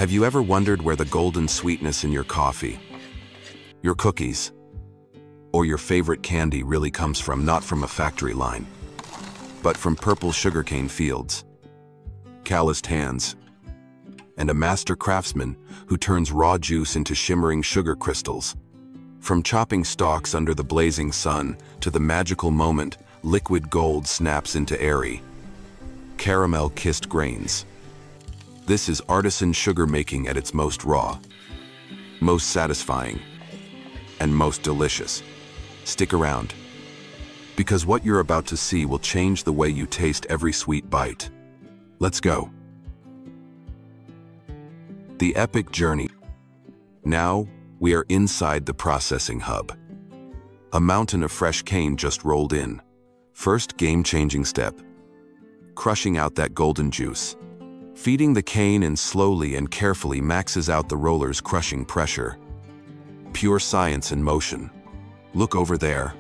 Have you ever wondered where the golden sweetness in your coffee, your cookies, or your favorite candy really comes from? Not from a factory line, but from purple sugarcane fields, calloused hands, and a master craftsman who turns raw juice into shimmering sugar crystals. From chopping stalks under the blazing sun to the magical moment liquid gold snaps into airy, caramel-kissed grains. This is artisan sugar making at its most raw, most satisfying, and most delicious. Stick around, because what you're about to see will change the way you taste every sweet bite. Let's go. The epic journey. Now, we are inside the processing hub. A mountain of fresh cane just rolled in. First game-changing step: crushing out that golden juice. Feeding the cane in slowly and carefully maxes out the roller's crushing pressure. Pure science in motion. Look over there.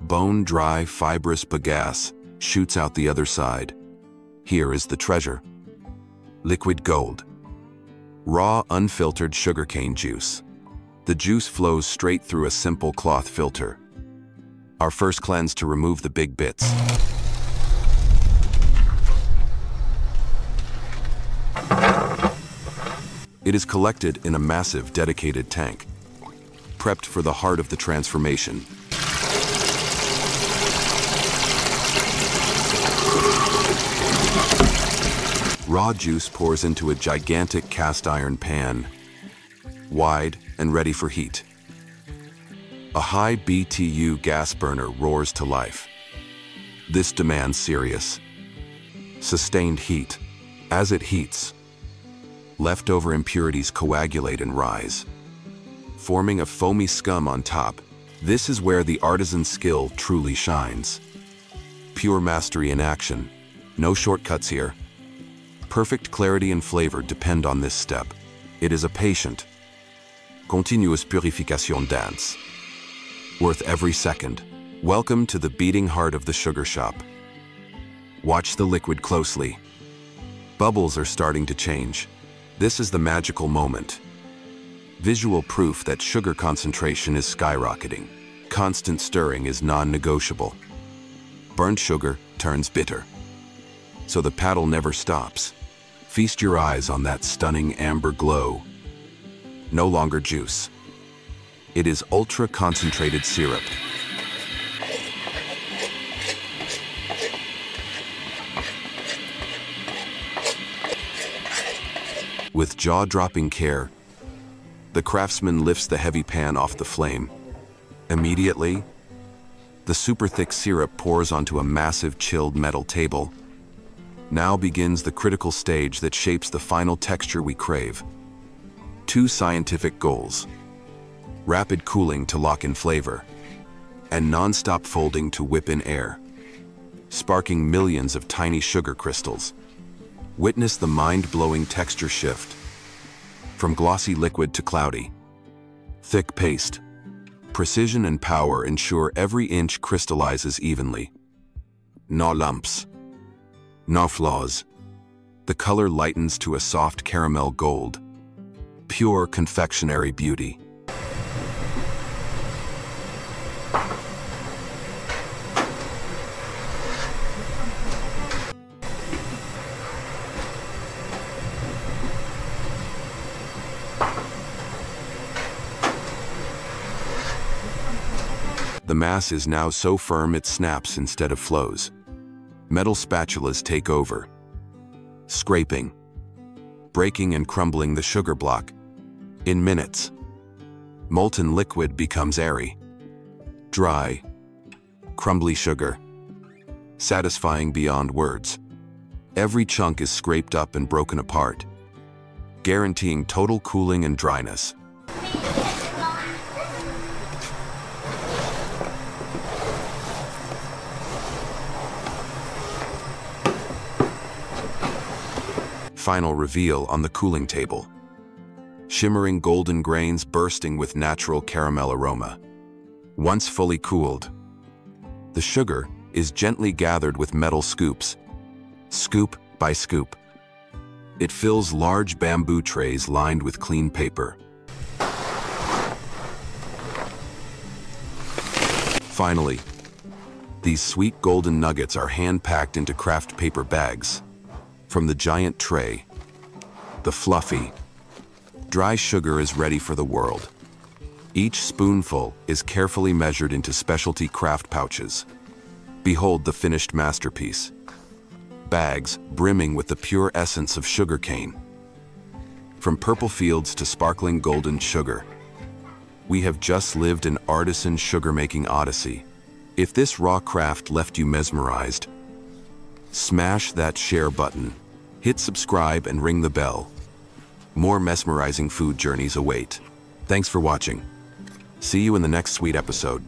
Bone-dry, fibrous bagasse shoots out the other side. Here is the treasure. Liquid gold. Raw, unfiltered sugarcane juice. The juice flows straight through a simple cloth filter. Our first cleanse to remove the big bits. It is collected in a massive, dedicated tank, prepped for the heart of the transformation. Raw juice pours into a gigantic cast iron pan, wide and ready for heat. A high BTU gas burner roars to life. This demands serious, sustained heat. As it heats, leftover impurities coagulate and rise, forming a foamy scum on top. This is where the artisan's skill truly shines. Pure mastery in action. No shortcuts here. Perfect clarity and flavor depend on this step. It is a patient, continuous purification dance, worth every second. Welcome to the beating heart of the sugar shop. Watch the liquid closely. Bubbles are starting to change. This is the magical moment. Visual proof that sugar concentration is skyrocketing. Constant stirring is non-negotiable. Burnt sugar turns bitter, so the paddle never stops. Feast your eyes on that stunning amber glow. No longer juice. It is ultra-concentrated syrup. With jaw-dropping care, the craftsman lifts the heavy pan off the flame. Immediately, the super-thick syrup pours onto a massive chilled metal table. Now begins the critical stage that shapes the final texture we crave. Two scientific goals: rapid cooling to lock in flavor, and non-stop folding to whip in air, sparking millions of tiny sugar crystals. Witness the mind-blowing texture shift, from glossy liquid to cloudy, thick paste. Precision and power ensure every inch crystallizes evenly. No lumps, no flaws. The color lightens to a soft caramel gold. Pure confectionery beauty. The mass is now so firm it snaps instead of flows. Metal spatulas take over, scraping, breaking and crumbling the sugar block. In minutes, molten liquid becomes airy, dry, crumbly sugar, satisfying beyond words. Every chunk is scraped up and broken apart, guaranteeing total cooling and dryness. Final reveal on the cooling table. Shimmering golden grains bursting with natural caramel aroma. Once fully cooled, the sugar is gently gathered with metal scoops, scoop by scoop. It fills large bamboo trays lined with clean paper. Finally, these sweet golden nuggets are hand-packed into craft paper bags. From the giant tray, the fluffy, dry sugar is ready for the world. Each spoonful is carefully measured into specialty craft pouches. Behold the finished masterpiece. Bags brimming with the pure essence of sugarcane. From purple fields to sparkling golden sugar, we have just lived an artisan sugar-making odyssey. If this raw craft left you mesmerized, smash that share button, hit subscribe and ring the bell. More mesmerizing food journeys await. Thanks for watching. See you in the next sweet episode.